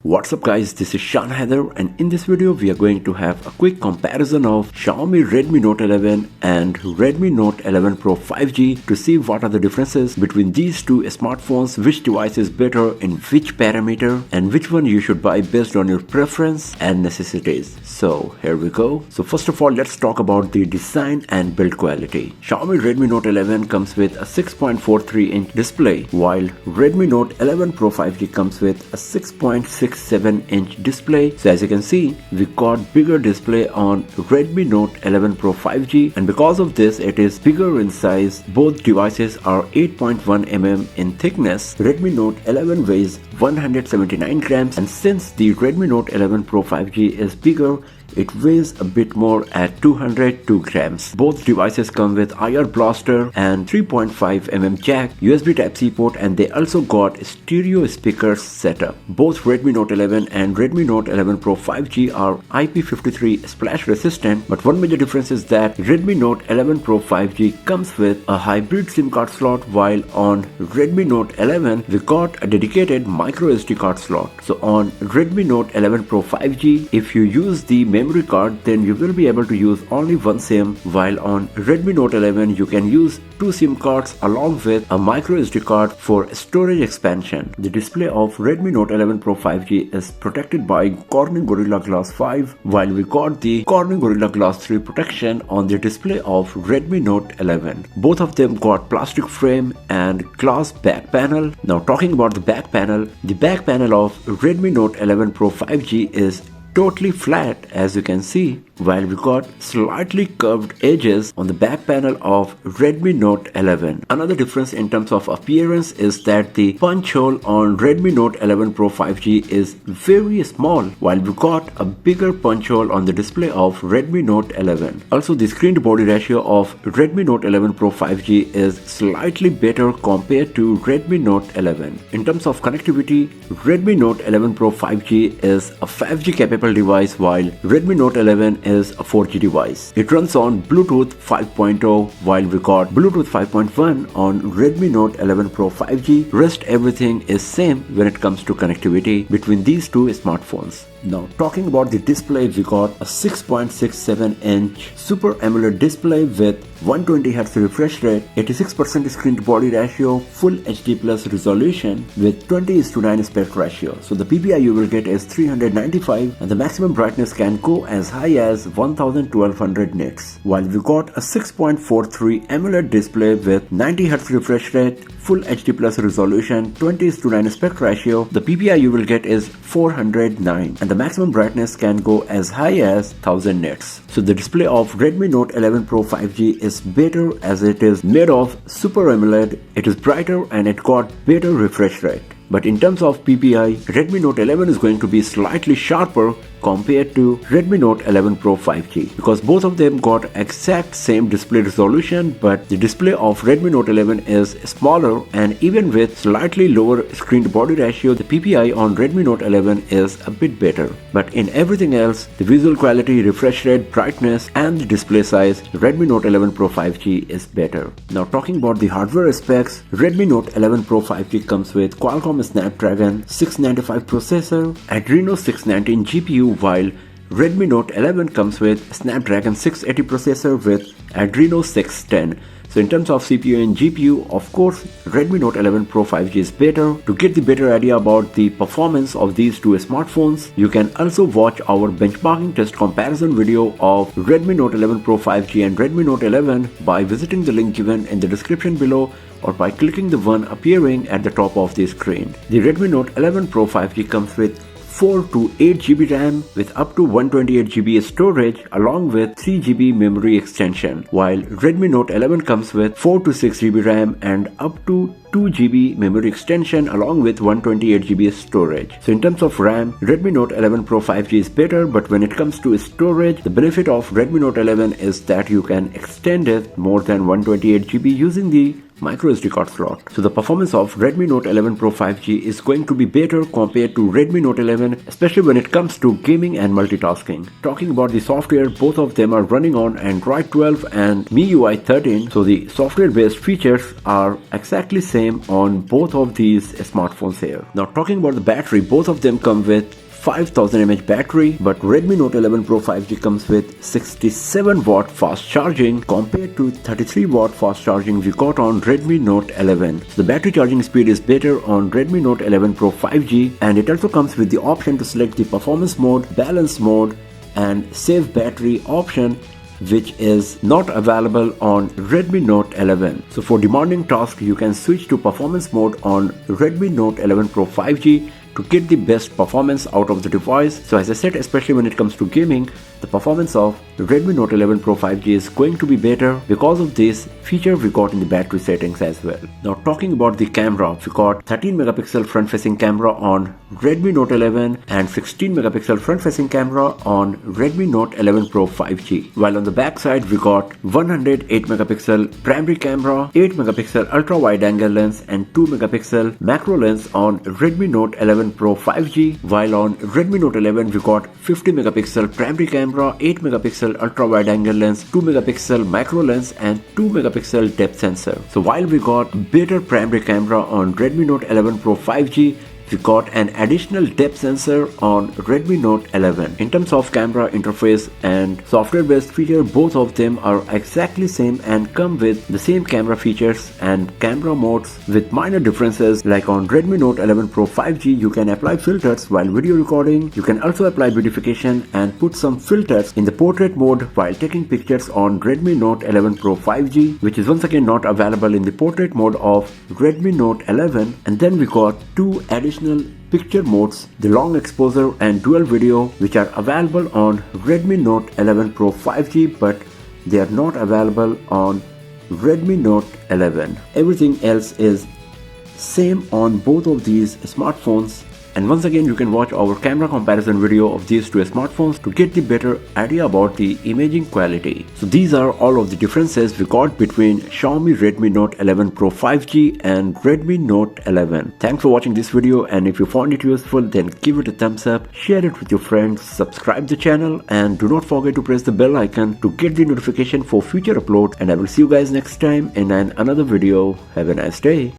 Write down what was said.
What's up guys, this is Shan Heather, and in this video we are going to have a quick comparison of Xiaomi Redmi Note 11 and Redmi Note 11 Pro 5G to see what are the differences between these two smartphones, which device is better in which parameter, and which one you should buy based on your preference and necessities. So here we go. So first of all, let's talk about the design and build quality. Xiaomi Redmi Note 11 comes with a 6.43-inch display, while Redmi Note 11 Pro 5G comes with a 6.67-inch display. So as you can see, we got bigger display on Redmi Note 11 Pro 5G, and because of this it is bigger in size. Both devices are 8.1 mm in thickness. Redmi Note 11 weighs 179 grams, and since the Redmi Note 11 Pro 5G is bigger, it weighs a bit more at 202 grams. Both devices come with IR blaster and 3.5 mm jack, USB Type-C port, and they also got stereo speakers setup. Both Redmi Note 11 and Redmi Note 11 Pro 5G are IP53 splash resistant, but one major difference is that Redmi Note 11 Pro 5G comes with a hybrid SIM card slot, while on Redmi Note 11 we got a dedicated micro SD card slot. So on Redmi Note 11 Pro 5G, if you use the memory card, then you will be able to use only one SIM, while on Redmi Note 11 you can use two SIM cards along with a micro SD card for storage expansion. The display of Redmi Note 11 Pro 5G is protected by Corning Gorilla Glass 5, while we got the Corning Gorilla Glass 3 protection on the display of Redmi Note 11. Both of them got plastic frame and glass back panel. Now talking about the back panel of Redmi Note 11 Pro 5G is totally flat, as you can see, while we got slightly curved edges on the back panel of Redmi Note 11. Another difference in terms of appearance is that the punch hole on Redmi Note 11 Pro 5G is very small, while we got a bigger punch hole on the display of Redmi Note 11. Also, the screen to body ratio of Redmi Note 11 Pro 5G is slightly better compared to Redmi Note 11. In terms of connectivity, Redmi Note 11 Pro 5G is a 5G capable device, while Redmi Note 11 is a 4G device. It runs on Bluetooth 5.0, while we got Bluetooth 5.1 on Redmi Note 11 Pro 5G. Rest everything is same when it comes to connectivity between these two smartphones. Now talking about the display, we got a 6.67-inch Super AMOLED display with 120Hz refresh rate, 86% screen to body ratio, full HD plus resolution with 20:9 aspect ratio. So the PPI you will get is 395, and the maximum brightness can go as high as 1200 nits. While we got a 6.43 AMOLED display with 90Hz refresh rate, full HD plus resolution, 20:9 aspect ratio, the PPI you will get is 409, and the maximum brightness can go as high as 1000 nits. So the display of Redmi Note 11 Pro 5G is better as it is made of Super AMOLED, it is brighter, and it got better refresh rate. But in terms of PPI, Redmi Note 11 is going to be slightly sharper compared to Redmi Note 11 Pro 5G, because both of them got exact same display resolution, but the display of Redmi Note 11 is smaller, and even with slightly lower screen to body ratio, the PPI on Redmi Note 11 is a bit better. But in everything else, the visual quality, refresh rate, brightness, and the display size, Redmi Note 11 Pro 5G is better. Now talking about the hardware specs, Redmi Note 11 Pro 5G comes with Qualcomm Snapdragon 695 processor, Adreno 619 GPU, while Redmi Note 11 comes with Snapdragon 680 processor with Adreno 610. So in terms of CPU and GPU, of course, Redmi Note 11 Pro 5G is better. To get the better idea about the performance of these two smartphones, you can also watch our benchmarking test comparison video of Redmi Note 11 Pro 5G and Redmi Note 11 by visiting the link given in the description below, or by clicking the one appearing at the top of the screen. The Redmi Note 11 Pro 5G comes with 4 to 8 GB RAM with up to 128 GB storage along with 3 GB memory extension, while Redmi Note 11 comes with 4 to 6 GB RAM and up to 2 GB memory extension along with 128 GB storage. So in terms of RAM, Redmi Note 11 Pro 5G is better, but when it comes to storage, the benefit of Redmi Note 11 is that you can extend it more than 128 GB using the micro SD card slot. So the performance of Redmi Note 11 Pro 5G is going to be better compared to Redmi Note 11, especially when it comes to gaming and multitasking. Talking about the software, both of them are running on Android 12 and MIUI 13. So the software based features are exactly same on both of these smartphones here. Now talking about the battery, both of them come with 5000 mAh battery, but Redmi Note 11 Pro 5G comes with 67 watt fast charging compared to 33 watt fast charging we got on Redmi Note 11. So the battery charging speed is better on Redmi Note 11 Pro 5G, and it also comes with the option to select the performance mode, balance mode and save battery option, which is not available on Redmi Note 11. So for demanding tasks, you can switch to performance mode on Redmi Note 11 Pro 5G to get the best performance out of the device. So as I said, especially when it comes to gaming, the performance of the Redmi Note 11 Pro 5G is going to be better because of this feature we got in the battery settings as well. Now talking about the camera, we got 13 megapixel front facing camera on Redmi Note 11 and 16 megapixel front facing camera on Redmi Note 11 Pro 5G. While on the back side we got 108 megapixel primary camera, 8 megapixel ultra wide angle lens and 2 megapixel macro lens on Redmi Note 11 Pro 5G. While on Redmi Note 11 we got 50 megapixel primary camera, 8 megapixel ultra wide angle lens, 2 megapixel macro lens and 2 megapixel depth sensor. So while we got better primary camera on Redmi Note 11 Pro 5G, we got an additional depth sensor on Redmi Note 11. In terms of camera interface and software based feature, both of them are exactly same and come with the same camera features and camera modes with minor differences. Like on Redmi Note 11 Pro 5G, you can apply filters while video recording. You can also apply beautification and put some filters in the portrait mode while taking pictures on Redmi Note 11 Pro 5G, which is once again not available in the portrait mode of Redmi Note 11. And then we got two additional picture modes, the long exposure and dual video, which are available on Redmi Note 11 Pro 5G, but they are not available on Redmi Note 11. Everything else is same on both of these smartphones. And once again, you can watch our camera comparison video of these two smartphones to get the better idea about the imaging quality. So these are all of the differences we got between Xiaomi Redmi Note 11 Pro 5G and Redmi Note 11. Thanks for watching this video, and if you found it useful, then give it a thumbs up, share it with your friends, subscribe the channel, and do not forget to press the bell icon to get the notification for future uploads. And I will see you guys next time in another video. Have a nice day.